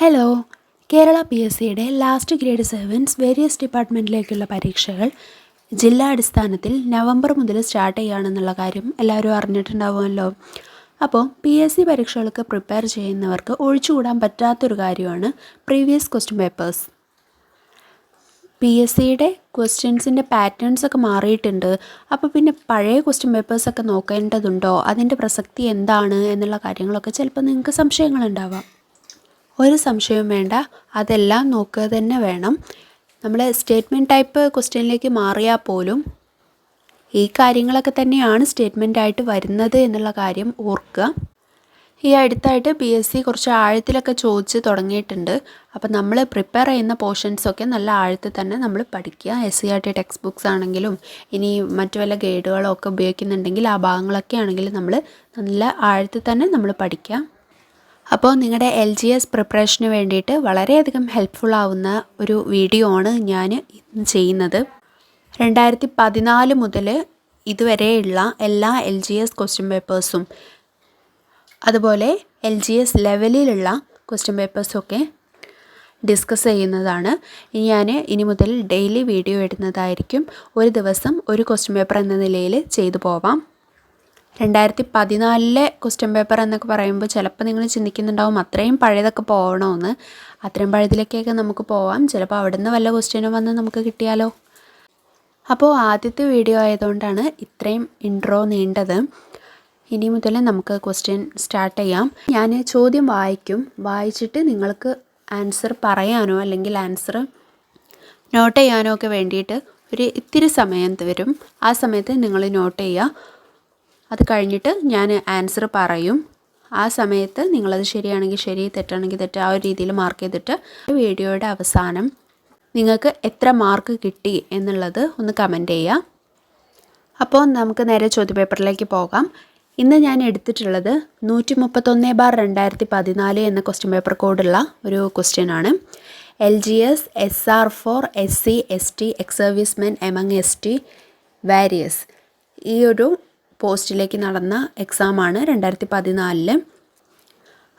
Hello, Kerala PSCയുടെ last grade 7 various ഡിപ്പാർട്ട്മെൻറ്റിലേക്കുള്ള പരീക്ഷകൾ ജില്ലാടിസ്ഥാനത്തിൽ നവംബർ മുതൽ സ്റ്റാർട്ട് ചെയ്യുകയാണെന്നുള്ള കാര്യം എല്ലാവരും അറിഞ്ഞിട്ടുണ്ടാവുമല്ലോ. അപ്പോൾ PSC പരീക്ഷകൾക്ക് പ്രിപ്പയർ ചെയ്യുന്നവർക്ക് ഒഴിച്ചുകൂടാൻ പറ്റാത്തൊരു കാര്യമാണ് പ്രീവിയസ് ക്വസ്റ്റ്യൻ പേപ്പേഴ്സ്. PSCയുടെ ക്വസ്റ്റ്യൻസിൻ്റെ പാറ്റേൺസൊക്കെ മാറിയിട്ടുണ്ട്. അപ്പോൾ പിന്നെ പഴയ ക്വസ്റ്റ്യൻ പേപ്പേഴ്സൊക്കെ നോക്കേണ്ടതുണ്ടോ, അതിൻ്റെ പ്രസക്തി എന്താണ് എന്നുള്ള കാര്യങ്ങളൊക്കെ ചിലപ്പോൾ നിങ്ങൾക്ക് സംശയങ്ങളുണ്ടാവാം. ഒരു സംശയവും വേണ്ട, അതെല്ലാം നോക്കുക തന്നെ വേണം. നമ്മൾ സ്റ്റേറ്റ്മെൻറ്റ് ടൈപ്പ് ക്വസ്റ്റ്യനിലേക്ക് മാറിയാൽ പോലും ഈ കാര്യങ്ങളൊക്കെ തന്നെയാണ് സ്റ്റേറ്റ്മെൻറ്റായിട്ട് വരുന്നത് എന്നുള്ള കാര്യം ഓർക്കുക. ഈ അടുത്തായിട്ട് PSC കുറച്ച് ആഴത്തിലൊക്കെ ചോദിച്ച് തുടങ്ങിയിട്ടുണ്ട്. അപ്പോൾ നമ്മൾ പ്രിപ്പയർ ചെയ്യുന്ന പോർഷൻസൊക്കെ നല്ല ആഴത്തിൽ തന്നെ നമ്മൾ പഠിക്കുക. SCERT ടെക്സ്റ്റ് ബുക്സ് ആണെങ്കിലും ഇനി മറ്റു വല്ല ഗൈഡുകളോ ഒക്കെ ഉപയോഗിക്കുന്നുണ്ടെങ്കിൽ ആ ഭാഗങ്ങളൊക്കെ ആണെങ്കിലും നമ്മൾ നല്ല ആഴത്തിൽ തന്നെ നമ്മൾ പഠിക്കുക. അപ്പോൾ നിങ്ങളുടെ LGS പ്രിപ്പറേഷന് വേണ്ടിയിട്ട് വളരെയധികം ഹെൽപ്ഫുൾ ആവുന്ന ഒരു വീഡിയോ ആണ് ഞാൻ ഇന്ന് ചെയ്യുന്നത്. 2014 മുതൽ ഇതുവരെയുള്ള എല്ലാ LGS ക്വസ്റ്റ്യൻ പേപ്പേഴ്സും അതുപോലെ LGS ലെവലിലുള്ള ക്വസ്റ്റ്യൻ പേപ്പേഴ്സൊക്കെ ഡിസ്കസ് ചെയ്യുന്നതാണ്. ഇനി മുതൽ ഡെയിലി വീഡിയോ ഇടുന്നതായിരിക്കും. ഒരു ദിവസം ഒരു ക്വസ്റ്റ്യൻ പേപ്പർ എന്ന നിലയിൽ ചെയ്തു പോവാം. 2014 ക്വസ്റ്റ്യൻ പേപ്പർ എന്നൊക്കെ പറയുമ്പോൾ ചിലപ്പോൾ നിങ്ങൾ ചിന്തിക്കുന്നുണ്ടാവും അത്രയും പഴയതൊക്കെ പോകണമെന്ന്. അത്രയും പഴയതിലേക്കൊക്കെ നമുക്ക് പോവാം. ചിലപ്പോൾ അവിടെ നിന്ന് വല്ല ക്വസ്റ്റ്യനും വന്ന് നമുക്ക് കിട്ടിയാലോ. അപ്പോൾ ആദ്യത്തെ വീഡിയോ ആയതുകൊണ്ടാണ് ഇത്രയും ഇൻട്രോ നീണ്ടത്. ഇനി മുതൽ നമുക്ക് ക്വസ്റ്റ്യൻ സ്റ്റാർട്ട് ചെയ്യാം. ഞാൻ ചോദ്യം വായിച്ചിട്ട് നിങ്ങൾക്ക് ആൻസർ പറയാനോ അല്ലെങ്കിൽ ആൻസർ നോട്ട് ചെയ്യാനോ ഒക്കെ വേണ്ടിയിട്ട് ഒരു ഇത്തിരി സമയം തരും. ആ സമയത്ത് നിങ്ങൾ നോട്ട് ചെയ്യുക. അത് കഴിഞ്ഞിട്ട് ഞാൻ ആൻസർ പറയും. ആ സമയത്ത് നിങ്ങളത് ശരിയാണെങ്കിൽ ശരി, തെറ്റാണെങ്കിൽ തെറ്റ്, ആ ഒരു രീതിയിൽ മാർക്ക് ചെയ്തിട്ട് വീഡിയോയുടെ അവസാനം നിങ്ങൾക്ക് എത്ര മാർക്ക് കിട്ടി എന്നുള്ളത് ഒന്ന് കമൻറ്റ് ചെയ്യുക. അപ്പോൾ നമുക്ക് നേരെ ചോദ്യപേപ്പറിലേക്ക് പോകാം. ഇന്ന് ഞാൻ എടുത്തിട്ടുള്ളത് 131/2014 എന്ന ക്വസ്റ്റ്യൻ പേപ്പർ കോഡുള്ള ഒരു ക്വസ്റ്റ്യൻ ആണ്. LGS SR for SC ST ex servicemen among ST various ഈ ഒരു പോസ്റ്റിലേക്ക് നടന്ന എക്സാമാണ് 2014.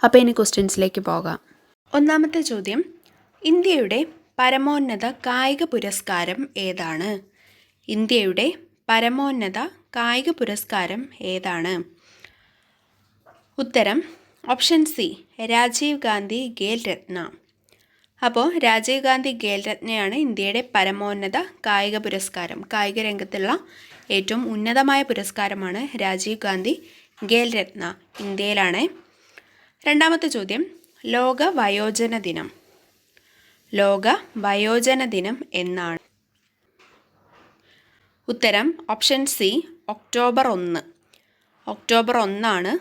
അപ്പോൾ ഇനി ക്വസ്റ്റ്യൻസിലേക്ക് പോകാം. ഒന്നാമത്തെ ചോദ്യം, ഇന്ത്യയുടെ പരമോന്നത കായിക പുരസ്കാരം ഏതാണ്? ഇന്ത്യയുടെ പരമോന്നത കായിക പുരസ്കാരം ഏതാണ്? ഉത്തരം ഓപ്ഷൻ സി, രാജീവ് ഗാന്ധി ഖേൽ രത്ന. അപ്പോൾ രാജീവ് ഗാന്ധി ഖേൽ രത്നയാണ് ഇന്ത്യയുടെ പരമോന്നത കായിക പുരസ്കാരം. കായിക രംഗത്തുള്ള ഏറ്റവും ഉന്നതമായ പുരസ്കാരമാണ് രാജീവ് ഗാന്ധി ഖേൽ രത്ന. ഇന്ത്യയിലാണ്. രണ്ടാമത്തെ ചോദ്യം, ലോക വയോജന ദിനം. ലോക വയോജന ദിനം എന്നാണ്? ഉത്തരം ഓപ്ഷൻ സി, ഒക്ടോബർ 1. ഒക്ടോബർ 1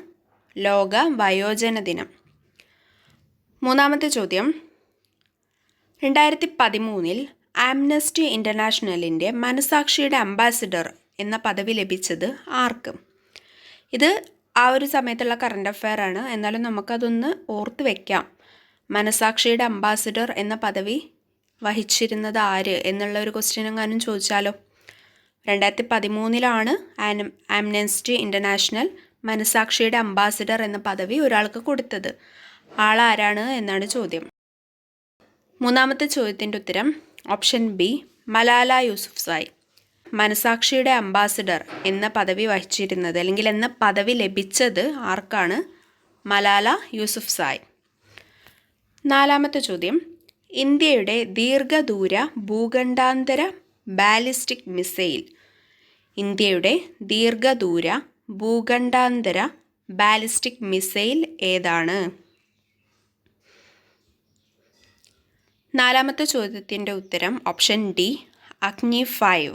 ലോക വയോജന ദിനം. മൂന്നാമത്തെ ചോദ്യം, 2013 ആംനസ്റ്റി ഇൻ്റർനാഷണലിൻ്റെ മനസാക്ഷിയുടെ അംബാസിഡർ എന്ന പദവി ലഭിച്ചത് ആർക്ക്? ഇത് ആ ഒരു സമയത്തുള്ള കറണ്ട് അഫെയർ ആണ്, എന്നാലും നമുക്കതൊന്ന് ഓർത്ത് വയ്ക്കാം. മനസാക്ഷിയുടെ അംബാസിഡർ എന്ന പദവി വഹിച്ചിരുന്നത് ആര് എന്നുള്ള ഒരു ക്വസ്റ്റ്യൻ എങ്ങാനും ചോദിച്ചാലോ. 2013 ആംനസ്റ്റി ഇൻ്റർനാഷണൽ മനസാക്ഷിയുടെ അംബാസിഡർ എന്ന പദവി ഒരാൾക്ക് കൊടുത്തത്. ആളാരാണ് എന്നാണ് ചോദ്യം. മൂന്നാമത്തെ ചോദ്യത്തിൻ്റെ ഉത്തരം ഓപ്ഷൻ ബി, മലാല യൂസുഫ്സായി. മനസാക്ഷിയുടെ അംബാസിഡർ എന്ന പദവി വഹിച്ചിരുന്നത് അല്ലെങ്കിൽ എന്ന പദവി ലഭിച്ചത് ആർക്കാണ്? മലാല യൂസുഫ്സായി. നാലാമത്തെ ചോദ്യം, ഇന്ത്യയുടെ ദീർഘദൂര ഭൂഖണ്ഡാന്തര ബാലിസ്റ്റിക് മിസൈൽ. ഇന്ത്യയുടെ ദീർഘദൂര ഭൂഖണ്ഡാന്തര ബാലിസ്റ്റിക് മിസൈൽ ഏതാണ്? നാലാമത്തെ ചോദ്യത്തിൻ്റെ ഉത്തരം ഓപ്ഷൻ ഡി, അഗ്നി 5.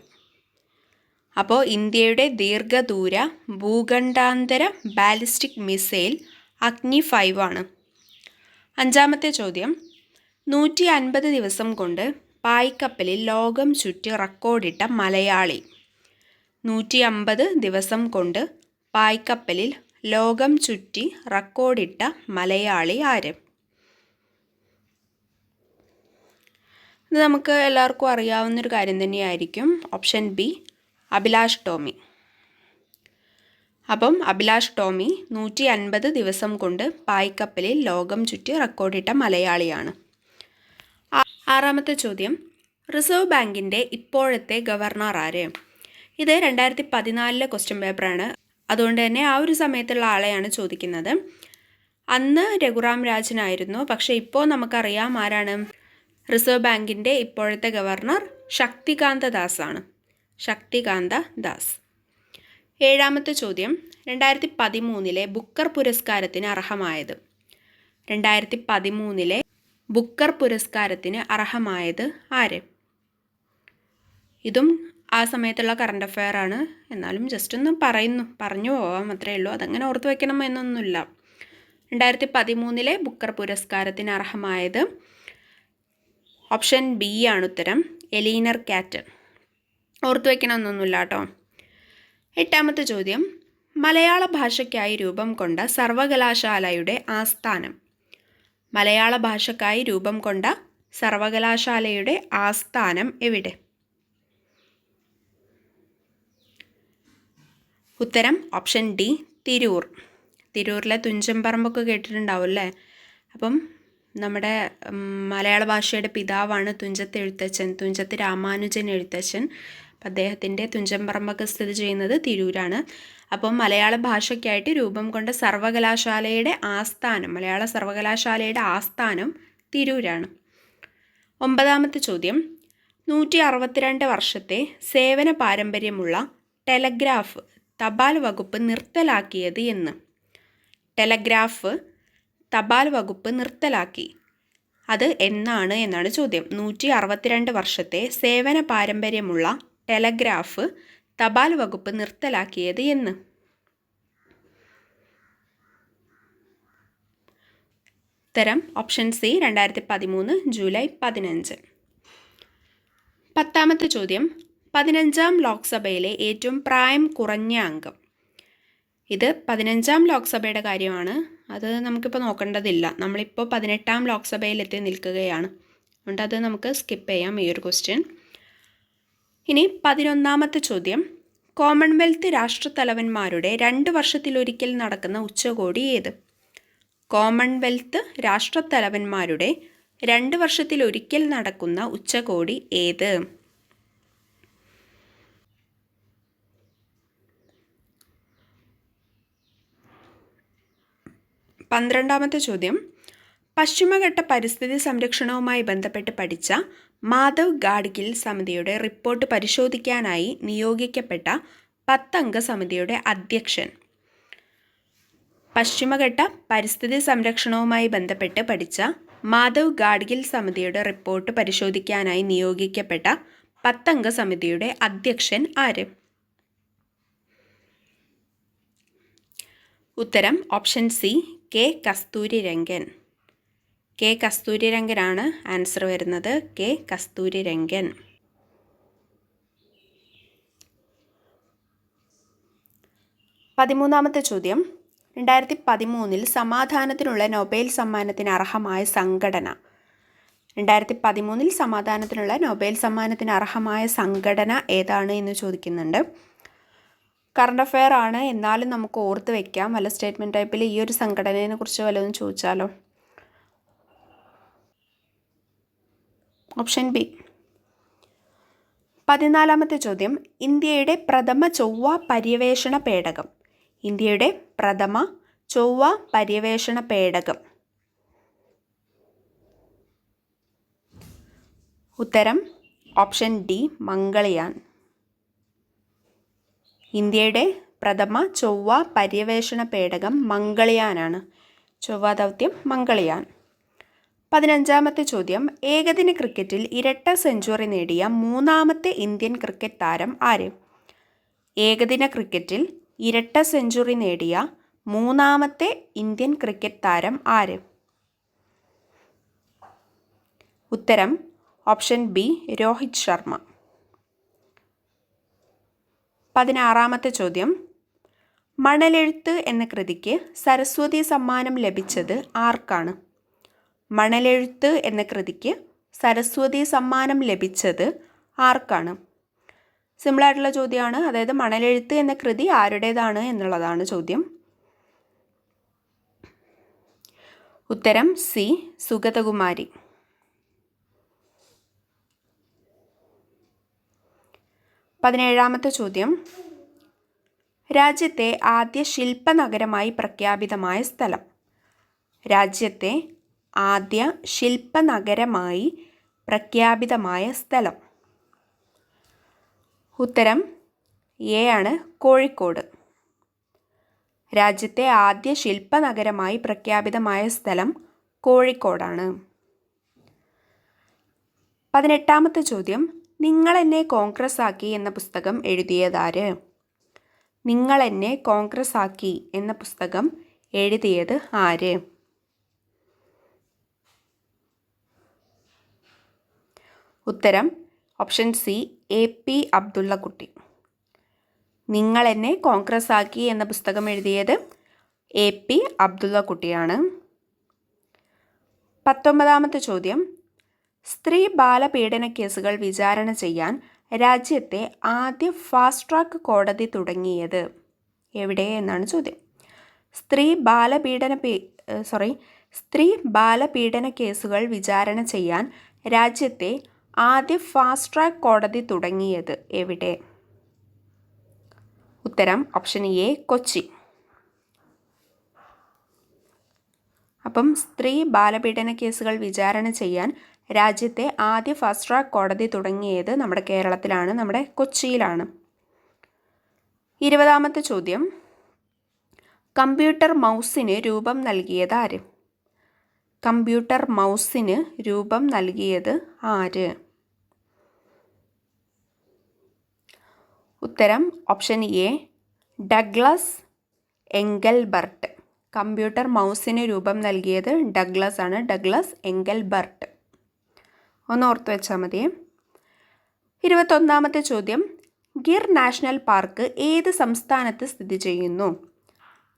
അപ്പോൾ ഇന്ത്യയുടെ ദീർഘദൂര ഭൂഖണ്ഡാന്തര ബാലിസ്റ്റിക് മിസൈൽ അഗ്നി 5 ആണ്. അഞ്ചാമത്തെ ചോദ്യം, 150 ദിവസം കൊണ്ട് പായ്ക്കപ്പലിൽ ലോകം ചുറ്റി റെക്കോർഡിട്ട മലയാളി. 150 ദിവസം കൊണ്ട് പായ്ക്കപ്പലിൽ ലോകം ചുറ്റി റെക്കോർഡിട്ട മലയാളി ആര്? ഇത് നമുക്ക് എല്ലാവർക്കും അറിയാവുന്നൊരു കാര്യം തന്നെയായിരിക്കും. Option B, Abhilash Tomy. അപ്പം അഭിലാഷ് ടോമി 150 ദിവസം കൊണ്ട് പായ്ക്കപ്പലിൽ ലോകം ചുറ്റി റെക്കോർഡിട്ട മലയാളിയാണ്. ആറാമത്തെ ചോദ്യം, റിസർവ് ബാങ്കിൻ്റെ ഇപ്പോഴത്തെ ഗവർണർ ആര്? ഇത് 2014 ക്വസ്റ്റ്യൻ പേപ്പറാണ്. അതുകൊണ്ട് തന്നെ ആ ഒരു സമയത്തുള്ള ആളെയാണ് ചോദിക്കുന്നത്. അന്ന് രഘുറാം രാജനായിരുന്നു. പക്ഷേ ഇപ്പോൾ നമുക്കറിയാം ആരാണ്? റിസർവ് ബാങ്കിൻ്റെ ഇപ്പോഴത്തെ ഗവർണർ ശക്തികാന്ത ദാസ് ആണ്. ശക്തികാന്ത ദാസ്. ഏഴാമത്തെ ചോദ്യം, 2013 ബുക്കർ പുരസ്കാരത്തിന് അർഹമായത്. 2013 ബുക്കർ പുരസ്കാരത്തിന് അർഹമായത് ആര്? ഇതും ആ സമയത്തുള്ള കറണ്ട് അഫെയർ ആണ്. എന്നാലും ജസ്റ്റ് ഒന്ന് പറഞ്ഞു പോവാം, അത്രയേ ഉള്ളൂ. അതങ്ങനെ ഓർത്ത് വയ്ക്കണം എന്നൊന്നുമില്ല. 2013 ബുക്കർ പുരസ്കാരത്തിന് അർഹമായത് ഓപ്ഷൻ ബി ആണ് ഉത്തരം, എലീനർ കാറ്റൻ. ഓർത്ത് വയ്ക്കണമെന്നൊന്നുമില്ല കേട്ടോ. എട്ടാമത്തെ ചോദ്യം, മലയാള ഭാഷയ്ക്കായി രൂപം കൊണ്ട സർവകലാശാലയുടെ ആസ്ഥാനം. മലയാള ഭാഷയ്ക്കായി രൂപം കൊണ്ട സർവകലാശാലയുടെ ആസ്ഥാനം എവിടെ? ഉത്തരം ഓപ്ഷൻ ഡി, തിരൂർ. തിരൂരിലെ തുഞ്ചൻപറമ്പൊക്കെ കേട്ടിട്ടുണ്ടാവും അല്ലേ? അപ്പം നമ്മുടെ മലയാള ഭാഷയുടെ പിതാവാണ് തുഞ്ചത്ത് എഴുത്തച്ഛൻ, തുഞ്ചത്ത് രാമാനുജൻ എഴുത്തച്ഛൻ. അപ്പം അദ്ദേഹത്തിൻ്റെ തുഞ്ചൻപറമ്പൊക്കെ സ്ഥിതി ചെയ്യുന്നത് തിരൂരാണ്. അപ്പം മലയാള ഭാഷയ്ക്കായിട്ട് രൂപം കൊണ്ട സർവകലാശാലയുടെ ആസ്ഥാനം, മലയാള സർവകലാശാലയുടെ ആസ്ഥാനം തിരൂരാണ്. ഒമ്പതാമത്തെ ചോദ്യം, 162 വർഷത്തെ സേവന പാരമ്പര്യമുള്ള ടെലഗ്രാഫ് തപാൽ വകുപ്പ് നിർത്തലാക്കിയത് എന്ന്. ടെലഗ്രാഫ് തപാൽ വകുപ്പ് നിർത്തലാക്കി, അത് എന്നാണ് എന്നാണ് ചോദ്യം. 162 വർഷത്തെ സേവന പാരമ്പര്യമുള്ള ടെലഗ്രാഫ് തപാൽ വകുപ്പ് നിർത്തലാക്കിയത് എന്ന്. ഉത്തരം ഓപ്ഷൻ സി, 2013 ജൂലൈ 15. പത്താമത്തെ ചോദ്യം, 15ാം ലോക്സഭയിലെ ഏറ്റവും പ്രായം കുറഞ്ഞ അംഗം. ഇത് 15ാം ലോക്സഭയുടെ കാര്യമാണ്. അത് നമുക്കിപ്പോൾ നോക്കേണ്ടതില്ല. നമ്മളിപ്പോൾ 18ാം ലോക്സഭയിലെത്തി നിൽക്കുകയാണ്. അതുകൊണ്ട് അത് നമുക്ക് സ്കിപ്പ് ചെയ്യാം ഈ ഒരു ക്വസ്റ്റ്യൻ. ഇനി 11ാമത്തെ ചോദ്യം, കോമൺവെൽത്ത് രാഷ്ട്രത്തലവന്മാരുടെ 2 വർഷത്തിലൊരിക്കൽ നടക്കുന്ന ഉച്ചകോടി ഏത്? കോമൺവെൽത്ത് രാഷ്ട്രത്തലവന്മാരുടെ 2 വർഷത്തിലൊരിക്കൽ നടക്കുന്ന ഉച്ചകോടി ഏത്? പന്ത്രണ്ടാമത്തെ ചോദ്യം, പശ്ചിമഘട്ട പരിസ്ഥിതി സംരക്ഷണവുമായി ബന്ധപ്പെട്ട് പഠിച്ച മാധവ് ഗാഡ്ഗിൽ സമിതിയുടെ റിപ്പോർട്ട് പരിശോധിക്കാനായി നിയോഗിക്കപ്പെട്ട 10 അംഗ സമിതിയുടെ അധ്യക്ഷൻ. പശ്ചിമഘട്ട പരിസ്ഥിതി സംരക്ഷണവുമായി ബന്ധപ്പെട്ട് പഠിച്ച മാധവ് ഗാഡ്ഗിൽ സമിതിയുടെ റിപ്പോർട്ട് പരിശോധിക്കാനായി നിയോഗിക്കപ്പെട്ട 10 അംഗ സമിതിയുടെ അധ്യക്ഷൻ ആര്? ഉത്തരം option C, K Kasturirangan. K കസ്തൂരിരംഗനാണ് ആൻസർ വരുന്നത്. കെ കസ്തൂരിരംഗൻ. 13ാമത്തെ ചോദ്യം, 2013 സമാധാനത്തിനുള്ള നൊബേൽ സമ്മാനത്തിന് അർഹമായ സംഘടന. 2013 സമാധാനത്തിനുള്ള നൊബേൽ സമ്മാനത്തിന് അർഹമായ സംഘടന ഏതാണ് എന്ന് ചോദിക്കുന്നുണ്ട്. കറണ്ട് അഫെയർ ആണ്, എന്നാലും നമുക്ക് ഓർത്ത് വയ്ക്കാം. വല്ല സ്റ്റേറ്റ്മെൻറ്റ് ടൈപ്പിൽ ഈ ഒരു സംഘടനയെ കുറിച്ച് വല്ലതും ചോദിച്ചാലോ? Option B. 14ാമത്തെ ചോദ്യം, ഇന്ത്യയുടെ പ്രഥമ ചൊവ്വ പര്യവേഷണ പേടകം. ഇന്ത്യയുടെ പ്രഥമ ചൊവ്വ പര്യവേഷണ പേടകം. ഉത്തരം ഓപ്ഷൻ ഡി, മംഗൾയാൻ. ഇന്ത്യയുടെ പ്രഥമ ചൊവ്വ പര്യവേഷണ പേടകം മംഗൾയാനാണ്. ചൊവ്വ ദൗത്യം മംഗൾയാൻ. 15ാമത്തെ ചോദ്യം, ഏകദിന ക്രിക്കറ്റിൽ ഇരട്ട സെഞ്ചുറി നേടിയ 3ാമത്തെ ഇന്ത്യൻ ക്രിക്കറ്റ് താരം ആര്? ഏകദിന ക്രിക്കറ്റിൽ ഇരട്ട സെഞ്ചുറി നേടിയ 3ാമത്തെ ഇന്ത്യൻ ക്രിക്കറ്റ് താരം ആര്? ഉത്തരം ഓപ്ഷൻ ബി, രോഹിത് ശർമ്മ. 16ാമത്തെ ചോദ്യം, മണലെഴുത്ത് എന്ന കൃതിക്ക് സരസ്വതി സമ്മാനം ലഭിച്ചത് ആർക്കാണ്? മണലെഴുത്ത് എന്ന കൃതിക്ക് സരസ്വതി സമ്മാനം ലഭിച്ചത് ആർക്കാണ്? സിമ്പിളായിട്ടുള്ള ചോദ്യമാണ്. അതായത് മണലെഴുത്ത് എന്ന കൃതി ആരുടേതാണ് എന്നുള്ളതാണ് ചോദ്യം. ഉത്തരം സി, സുഗതകുമാരി. 17ാമത്തെ ചോദ്യം. രാജ്യത്തെ ആദ്യ ശില്പനഗരമായി പ്രഖ്യാപിതമായ സ്ഥലം. രാജ്യത്തെ ആദ്യ ശില്പനഗരമായി പ്രഖ്യാപിതമായ സ്ഥലം. ഉത്തരം എ ആണ്, കോഴിക്കോട്. രാജ്യത്തെ ആദ്യ ശില്പനഗരമായി പ്രഖ്യാപിതമായ സ്ഥലം കോഴിക്കോടാണ്. 18ാമത്തെ ചോദ്യം. നിങ്ങളെന്നെ കോൺഗ്രസ് ആക്കി എന്ന പുസ്തകം എഴുതിയതാര്? നിങ്ങളെന്നെ കോൺഗ്രസ് ആക്കി എന്ന പുസ്തകം എഴുതിയത് ആര്? ഉത്തരം ഓപ്ഷൻ സി, എ.പി. അബ്ദുള്ളക്കുട്ടി. നിങ്ങളെന്നെ കോൺഗ്രസ് ആക്കി എന്ന പുസ്തകം എഴുതിയത് എ.പി. അബ്ദുള്ളക്കുട്ടിയാണ്. 19ാമത്തെ ചോദ്യം. സ്ത്രീ ബാലപീഡന കേസുകൾ വിചാരണ ചെയ്യാൻ രാജ്യത്തെ ആദ്യ ഫാസ്റ്റ് ട്രാക്ക് കോടതി തുടങ്ങിയത് എവിടെ എന്നാണ് ചോദ്യം. സ്ത്രീ ബാലപീഡന കേസുകൾ വിചാരണ ചെയ്യാൻ രാജ്യത്തെ ആദ്യ ഫാസ്റ്റ് ട്രാക്ക് കോടതി തുടങ്ങിയത് എവിടെ? ഉത്തരം ഓപ്ഷൻ എ, കൊച്ചി. അപ്പം സ്ത്രീ ബാലപീഡന കേസുകൾ വിചാരണ ചെയ്യാൻ രാജ്യത്തെ ആദ്യ ഫാസ്റ്റ് ട്രാക്ക് കോടതി തുടങ്ങിയത് നമ്മുടെ കേരളത്തിലാണ്, നമ്മുടെ കൊച്ചിയിലാണ്. 20ാമത്തെ ചോദ്യം. കമ്പ്യൂട്ടർ മൗസിന് രൂപം നൽകിയത് ആര്? കമ്പ്യൂട്ടർ മൗസിന് രൂപം നൽകിയത് ആര്? ഉത്തരം option A, Douglas Engelbart. Computer മൗസിന് രൂപം നൽകിയത് ഡഗ്ലസ് ആണ്, ഡഗ്ലസ് എംഗൽബർട്ട്. ഒന്ന് ഓർത്ത് വെച്ചാൽ മതി. 21ാമത്തെ ചോദ്യം. ഗിർ നാഷണൽ പാർക്ക് ഏത് സംസ്ഥാനത്ത് സ്ഥിതി ചെയ്യുന്നു?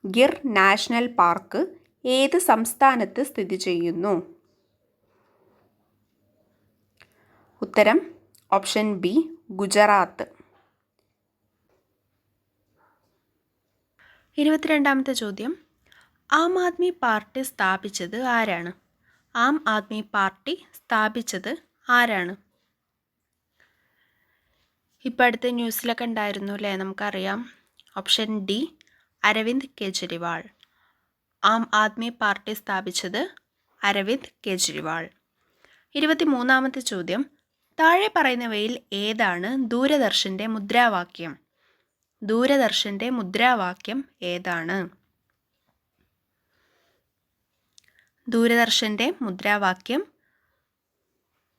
ഗിർ നാഷണൽ പാർക്ക് ഏത് സംസ്ഥാനത്ത് സ്ഥിതി ചെയ്യുന്നു? ഉത്തരം ഓപ്ഷൻ ബി, ഗുജറാത്ത്. 22ാമത്തെ ചോദ്യം. ആം ആദ്മി പാർട്ടി സ്ഥാപിച്ചത് ആരാണ്? ആം ആദ്മി പാർട്ടി സ്ഥാപിച്ചത് ആരാണ്? ഇപ്പോൾ അടുത്ത് ന്യൂസിലൊക്കെ ഉണ്ടായിരുന്നു അല്ലേ, നമുക്കറിയാം. Option D, Arvind Kejriwal. Aam Aadmi Party സ്ഥാപിച്ചത് അരവിന്ദ് കെജ്രിവാൾ. 23ാമത്തെ ചോദ്യം. താഴെ പറയുന്നവയിൽ ഏതാണ് ദൂരദർശൻ്റെ മുദ്രാവാക്യം? ദൂരദർശൻ്റെ മുദ്രാവാക്യം ഏതാണ്? ദൂരദർശൻ്റെ മുദ്രാവാക്യം.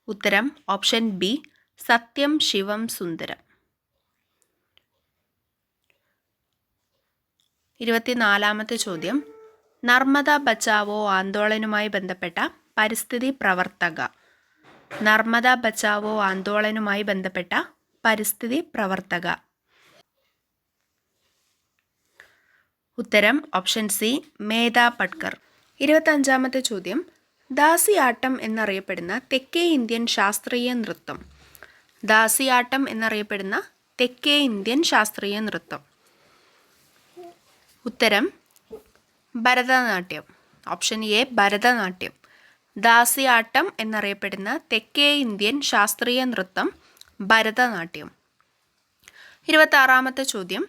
ഉത്തരം ഓപ്ഷൻ ബി, സത്യം ശിവം സുന്ദരം. 24ാമത്തെ ചോദ്യം. നർമ്മദ ബച്ചാവോ ആന്തോളനുമായി ബന്ധപ്പെട്ട പരിസ്ഥിതി പ്രവർത്തക. നർമ്മദ ബച്ചാവോ ആന്തോളനുമായി ബന്ധപ്പെട്ട പരിസ്ഥിതി പ്രവർത്തക. ഉത്തരം ഓപ്ഷൻ സി, മേധാ പട്കർ. 25ാമത്തെ ചോദ്യം. ദാസിയാട്ടം എന്നറിയപ്പെടുന്ന തെക്കേ ഇന്ത്യൻ ശാസ്ത്രീയ നൃത്തം. ദാസിയാട്ടം എന്നറിയപ്പെടുന്ന തെക്കേ ഇന്ത്യൻ ശാസ്ത്രീയ നൃത്തം. ഉത്തരം ഭരതനാട്യം. Option A, Bharatanatyam. ദാസിയാട്ടം എന്നറിയപ്പെടുന്ന തെക്കേ ഇന്ത്യൻ ശാസ്ത്രീയ നൃത്തം ഭരതനാട്യം. 26ാമത്തെ ചോദ്യം.